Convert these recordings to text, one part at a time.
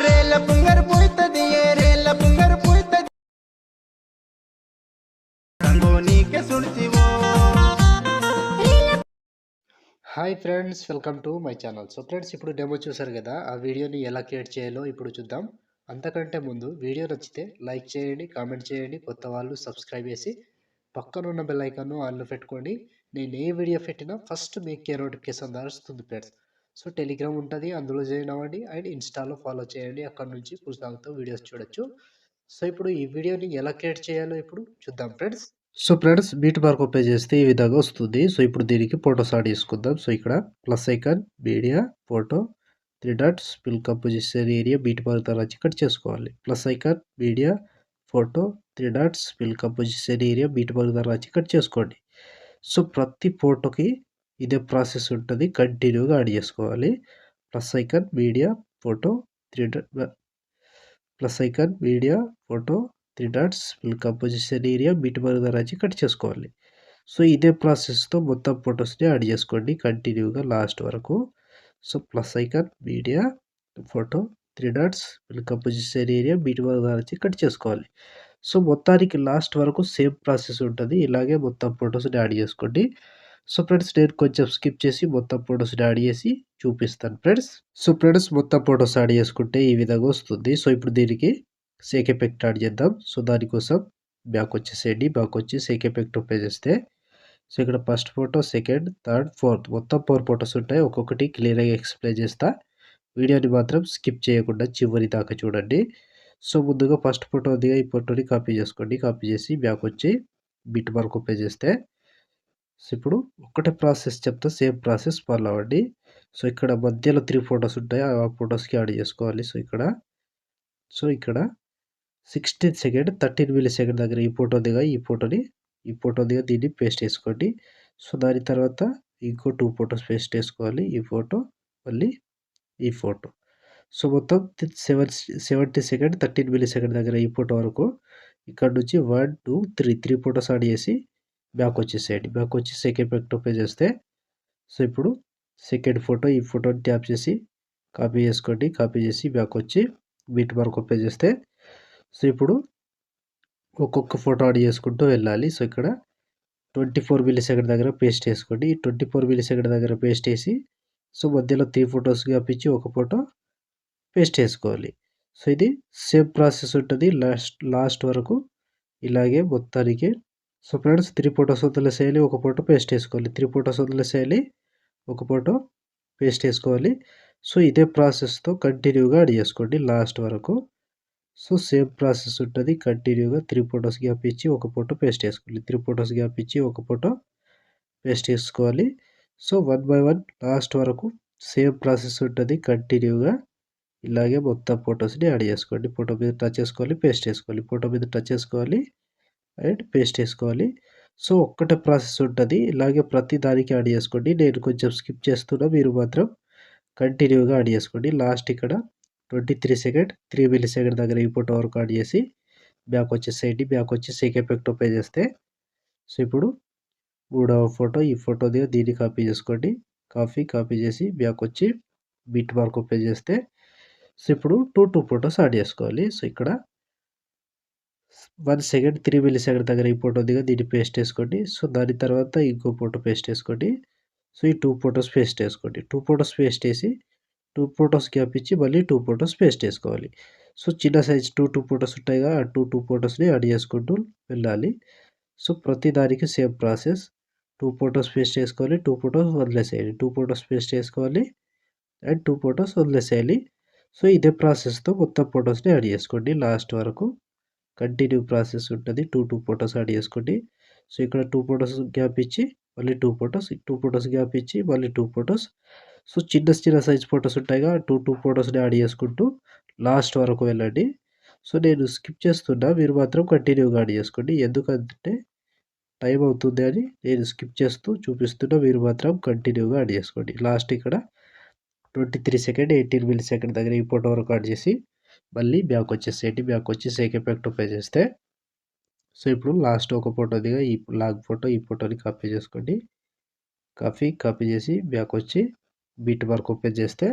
రేల పుంగర్ పోయితది ఏ రేల పుంగర్ పోయితది రంగో నీకే సుడితివో. Hi friends, welcome to my channel. So friends, ఇప్పుడు డెమో చూసారు కదా, ఆ వీడియోని ఎలా క్రియేట్ చేయాలో ఇప్పుడు చూద్దాం. అంతకంటే ముందు వీడియో నచ్చితే లైక్ చేయండి, కామెంట్ చేయండి, కొత్త వాళ్ళు సబ్స్క్రైబ్ చేసి పక్కన ఉన్న బెల్ ఐకాన్ను ఆన్లో పెట్టుకోండి. నేను ఏ వీడియో పెట్టినా ఫస్ట్ మీకే నోటిఫికేషన్ ద్వారా వస్తుంది ఫ్రెండ్స్. సో టెలిగ్రామ్ ఉంటుంది, అందులో జాయిన్ అవ్వండి, అండ్ ఇన్స్టాలో ఫాలో చేయండి. అక్కడ నుంచి పుస్తకంతో వీడియోస్ చూడొచ్చు. సో ఇప్పుడు ఈ వీడియోని ఎలా క్రియేట్ చేయాలో ఇప్పుడు చూద్దాం friends. So friends, beat mark open చేస్తే ఈ విధంగా వస్తుంది. సో ఇప్పుడు దీనికి ఫోటోస్ యాడ్ చేసుకుందాం. సో ఇక్కడ plus icon, media, photo, 3 dots, fill composition area, beat mark తర్వాత కట్ చేసుకోవాలి. Plus icon, media, photo, 3 dots, fill composition area, beat mark తర్వాత కట్ చేసుకోండి. సో ప్రతి ఫోటోకి ఇదే ప్రాసెస్ ఉంటుంది, కంటిన్యూగా యాడ్ చేసుకోవాలి. Plus icon, media, photo, 3 plus icon, media, photo, 3 dots, fill composition area, beat mark రాసి కట్ చేసుకోవాలి. సో ఇదే ప్రాసెస్తో మొత్తం ఫొటోస్ని యాడ్ చేసుకోండి కంటిన్యూగా లాస్ట్ వరకు. So plus icon, media, photo, 3 dots, fill composition area, beat mark రాసి కట్ చేసుకోవాలి. సో మొత్తానికి లాస్ట్ వరకు సేమ్ ప్రాసెస్ ఉంటుంది. ఇలాగే మొత్తం ఫొటోస్ని యాడ్ చేసుకోండి. సో ఫ్రెండ్స్, నేను కొంచెం స్కిప్ చేసి మొత్తం ఫొటోస్ని యాడ్ చేసి చూపిస్తాను ఫ్రెండ్స్. సో ఫ్రెండ్స్, మొత్తం ఫొటోస్ యాడ్ చేసుకుంటే ఈ విధంగా వస్తుంది. సో ఇప్పుడు దీనికి సేక్ ఎఫెక్ట్ యాడ్ చేద్దాం. సో దానికోసం బ్యాక్ వచ్చేసేయండి. బ్యాక్ వచ్చి సేక్ ఎఫెక్ట్ ఓపెన్ చేస్తే సో ఇక్కడ first photo, second, third, fourth మొత్తం 4 ఫొటోస్ ఉంటాయి. ఒక్కొక్కటి క్లియర్గా ఎక్స్ప్లెయిన్ చేస్తా. వీడియోని మాత్రం స్కిప్ చేయకుండా చివరి దాకా చూడండి. సో ముందుగా ఫస్ట్ ఫోటో ఉంది, ఈ ఫోటోని కాపీ చేసుకోండి. కాపీ చేసి బ్యాక్ వచ్చి బిట్ మార్క్ ఓపెన్ చేస్తే సో ఇప్పుడు ఒకటే ప్రాసెస్ చెప్తా, సేమ్ ప్రాసెస్ ఫాలో అవ్వండి. సో ఇక్కడ మధ్యలో 3 ఫొటోస్ ఉంటాయి, ఆ ఫొటోస్కి యాడ్ చేసుకోవాలి. సో ఇక్కడ 16 సెకండ్ 13 మిల్లీ సెకండ్ దగ్గర ఈ ఫోటో దిగా దీన్ని పేస్ట్ చేసుకోండి. సో దాని తర్వాత ఇంకో 2 ఫొటోస్ పేస్ట్ చేసుకోవాలి. ఈ ఫోటో, మళ్ళీ ఈ ఫోటో. సో మొత్తం 70 సెకండ్ 13 మిల్లీ సెకండ్ దగ్గర ఈ ఫోటో వరకు ఇక్కడ నుంచి 1, 2, 3 ఫొటోస్ యాడ్ చేసి బ్యాక్ వచ్చేసేయండి. బ్యాక్ వచ్చి సెకండ్ ఎఫెక్ట్ ఓపెన్ చేస్తే సో ఇప్పుడు సెకండ్ ఫోటో, ఈ ఫోటోని ట్యాప్ చేసి కాపీ చేసుకోండి. కాపీ చేసి బ్యాక్ వచ్చి బీట్ మార్క్ ఓపెన్ చేస్తే సో ఇప్పుడు ఒక్కొక్క ఫోటో యాడ్ చేసుకుంటూ వెళ్ళాలి. సో ఇక్కడ 24 మిల్లీ సెకండ్ దగ్గర పేస్ట్ చేసుకోండి. 24 మిల్లీ సెకండ్ దగ్గర పేస్ట్ చేసి సో మధ్యలో 3 ఫొటోస్ గ్యాపించి ఒక ఫోటో పేస్ట్ చేసుకోవాలి. సో ఇది సేమ్ ప్రాసెస్ ఉంటుంది లాస్ట్ వరకు ఇలాగే మొత్తానికి. సో ఫ్రెండ్స్, 3 ఫొటోస్ వదిలేసేయాలి, ఒక ఫోటో పేస్ట్ చేసుకోవాలి. 3 ఫొటోస్ వదిలేసేయాలి, ఒక ఫోటో పేస్ట్ చేసుకోవాలి. సో ఇదే ప్రాసెస్తో కంటిన్యూగా యాడ్ చేసుకోండి లాస్ట్ వరకు. సో సేమ్ ప్రాసెస్ ఉంటుంది కంటిన్యూగా. 3 ఫొటోస్ గ్యాప్ ఇచ్చి ఒక ఫోటో పేస్ట్ చేసుకోవాలి. 3 ఫొటోస్ గ్యాప్ ఇచ్చి ఒక ఫోటో పేస్ట్ చేసుకోవాలి. సో 1 బై 1 లాస్ట్ వరకు సేమ్ ప్రాసెస్ ఉంటుంది కంటిన్యూగా. ఇలాగే మొత్తం ఫొటోస్ని యాడ్ చేసుకోండి. ఫోటో మీద టచ్ చేసుకోవాలి, పేస్ట్ చేసుకోవాలి, ఫోటో మీద టచ్ చేసుకోవాలి అండ్ పేస్ట్ చేసుకోవాలి. సో ఒక్కటే ప్రాసెస్ ఉంటుంది. ఇలాగే ప్రతి దానికి యాడ్ చేసుకోండి. నేను కొంచెం స్కిప్ చేస్తున్నా, మీరు మాత్రం కంటిన్యూగా యాడ్ చేసుకోండి. లాస్ట్ ఇక్కడ 23 సెకండ్ 3 మిల్లీ సెకండ్ దగ్గర ఈ ఫోటో వరకు యాడ్ చేసి బ్యాక్ వచ్చేసేయండి. బ్యాక్ వచ్చి సేక్ ఎఫెక్ట్ ఓపెన్ చేస్తే సో ఇప్పుడు మూడవ ఫోటో, ఈ ఫోటో దీన్ని కాపీ చేసుకోండి. కాపీ చేసి బ్యాక్ వచ్చి బిట్ మార్క్ ఓపెన్ చేస్తే సో ఇప్పుడు 2 ఫొటోస్ యాడ్ చేసుకోవాలి. సో ఇక్కడ 1 సెకండ్ 3 మిల్లీ సెకండ్ దగ్గర ఈ ఫోటో దీన్ని పేస్ట్ చేసుకోండి. సో దాని తర్వాత ఇంకో ఫోటో పేస్ట్ చేసుకోండి. సో ఈ 2 ఫొటోస్ పేస్ట్ చేసుకోండి. 2 ఫొటోస్ పేస్ట్ చేసి 2 ఫొటోస్ గ్యాప్ ఇచ్చి మళ్ళీ 2 ఫొటోస్ పేస్ట్ చేసుకోవాలి. సో చిన్న సైజ్ 2 ఫొటోస్ ఉంటాయి కదా, ఆ 2 ఫొటోస్ని యాడ్ చేసుకుంటూ వెళ్ళాలి. సో ప్రతి దానికి సేమ్ ప్రాసెస్. 2 ఫొటోస్ పేస్ట్ చేసుకోవాలి, 2 ఫొటోస్ వదిలేసేయాలి, 2 ఫొటోస్ పేస్ట్ చేసుకోవాలి అండ్ 2 ఫొటోస్ వదిలేసేయాలి. సో ఇదే ప్రాసెస్తో మొత్తం ఫొటోస్ని యాడ్ చేసుకోండి లాస్ట్ వరకు. కంటిన్యూ ప్రాసెస్ ఉంటుంది. 2 ఫొటోస్ యాడ్ చేసుకోండి. సో ఇక్కడ 2 ఫొటోస్ గ్యాప్ ఇచ్చి మళ్ళీ 2 ఫొటోస్ గ్యాప్ ఇచ్చి మళ్ళీ 2 ఫొటోస్. సో చిన్న సైజ్ ఫొటోస్ ఉంటాయిగా, 2 ఫొటోస్ని యాడ్ చేసుకుంటూ లాస్ట్ వరకు వెళ్ళండి. సో నేను స్కిప్ చేస్తున్నా, మీరు మాత్రం కంటిన్యూగా యాడ్ చేసుకోండి. ఎందుకంటే టైం అవుతుంది అని నేను స్కిప్ చేస్తూ చూపిస్తున్నా, మీరు మాత్రం కంటిన్యూగా యాడ్ చేసుకోండి. లాస్ట్ ఇక్కడ 23 సెకండ్ 18 మిల్లీ సెకండ్ దగ్గర ఈ ఫోటో వరకు యాడ్ చేసి మళ్ళీ బ్యాక్ వచ్చేసేయండి. బ్యాక్ వచ్చి సేక్ ఎఫెక్ట్ ఓపెన్ చేస్తే సో ఇప్పుడు లాస్ట్ ఒక ఫోటో దిగా ఈ లాగ్ ఫోటో, ఈ ఫోటోని కాపీ చేసుకోండి. కాపీ చేసి బ్యాక్ వచ్చి బిట్ మార్క్ ఓపెన్ చేస్తే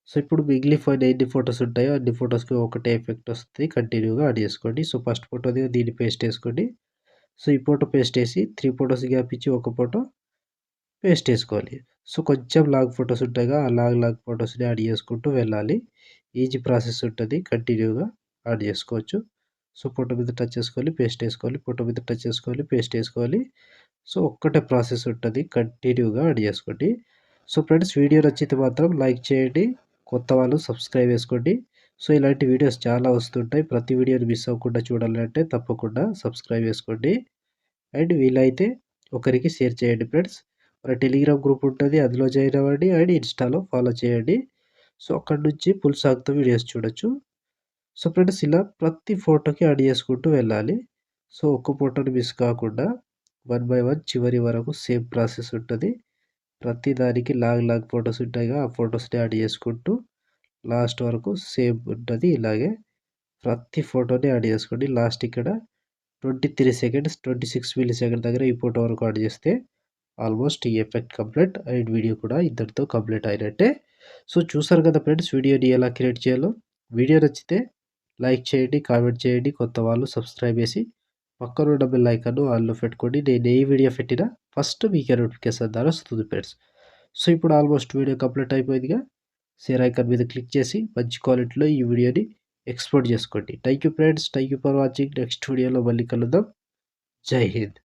సో, ఇప్పుడు మిగిలిపోయిన ఎన్ని ఫోటోస్ ఉంటాయో అన్ని ఫోటోస్‌కి ఒకటే ఎఫెక్ట్ వస్తది. కంటిన్యూగా యాడ్ చేసుకోండి. సో, ఫస్ట్ ఫోటోది దీన్ని పేస్ట్ ఏసుకోండి. సో, ఈ ఫోటో పేస్ట్ ఏసి 3 ఫోటోస్ గ్యాప్ ఇచ్చి ఒక ఫోటో పేస్ట్ ఏసుకోవాలి. సో, కొంచెం లాంగ్ ఫోటోస్ ఉంటాయిగా ఆ లాంగ్ ఫోటోస్‌ని యాడ్ చేసుకుంటూ వెళ్ళాలి. ఈజీ ప్రాసెస్ ఉంటది. కంటిన్యూగా యాడ్ చేసుకోవచ్చు. సో, ఫోటో మీద టచ్ చేసుకోవాలి, పేస్ట్ ఏసుకోవాలి. ఫోటో మీద టచ్ చేసుకోవాలి, పేస్ట్ ఏసుకోవాలి. సో, ఒక్కటే ప్రాసెస్ ఉంటది. కంటిన్యూగా యాడ్ చేసుకోండి. సో, ఫ్రెండ్స్ వీడియో నచ్చితే మాత్రం లైక్ చేయండి. కొత్త వాళ్ళు సబ్స్క్రైబ్ చేసుకోండి. సో, ఇలాంటి వీడియోస్ చాలా వస్తుంటాయి. ప్రతి వీడియోని మిస్ అవ్వకుండా చూడాలంటే తప్పకుండా సబ్స్క్రైబ్ చేసుకోండి. అండ్ వీలైతే ఒకరికి షేర్ చేయండి ఫ్రెండ్స్. మన టెలిగ్రామ్ గ్రూప్ ఉంటది. అందులో జాయిన్ అవ్వండి. అండ్ ఇన్‌స్టాలో ఫాలో చేయండి. సో, అక్కడి నుంచి ఫుల్ సాంగ్‌తో వీడియోస్ చూడొచ్చు. సో, ఫ్రెండ్స్ ఇలా ప్రతి ఫోటోకి యాడ్ చేసుకుంటూ వెళ్ళాలి. సో, ఒక్క ఫోటోని మిస్ కాకుండా వన్ బై వన్ చివరి వరకు సేమ్ ప్రాసెస్ ఉంటది. ప్రతి దానికి లాంగ్ ఫోటోస్ ఉంటాయిగా ఆ ఫోటోస్‌ని యాడ్ చేసుకుంటూ లాస్ట్ వరకు సేమ్ ఉంటది. ఇలాగే ప్రతి ఫోటోని యాడ్ చేసుకోండి. లాస్ట్ ఇక్కడ 23 సెకండ్స్ 26 మిల్లీ సెకండ్ దగ్గర ఈ ఫోటో వరకు యాడ్ చేస్తే ఆల్మోస్ట్ ఈ ఎఫెక్ట్ కంప్లీట్ అండ్ వీడియో కూడా ఇంతటితో కంప్లీట్ అయినట్టే. సో, చూసారు కదా ఫ్రెండ్స్ వీడియోని ఎలా క్రియేట్ చేయాలో. వీడియో నచ్చితే లైక్ చేయండి, కామెంట్ చేయండి. కొత్త వాళ్ళు సబ్స్క్రైబ్ చేసి పక్కనున్న బెల్ ఐకాన్‌ను ఆల్‌లో పెట్టుకోండి. నేను ఏ వీడియో పెట్టినా ఫస్ట్ మీకే నోటిఫికేషన్ ద్వారా వస్తుంది ఫ్రెండ్స్. సో, ఇప్పుడు ఆల్మోస్ట్ వీడియో కంప్లీట్ అయిపోయిందిగా. షేర్ ఐకాన్ మీద క్లిక్ చేసి మంచి క్వాలిటీలో ఈ వీడియోని ఎక్స్‌పోర్ట్ చేసుకోండి. Thank you friends. Thank you for watching. Next వీడియోలో మళ్ళీ కలుద్దాం. జై హింద్.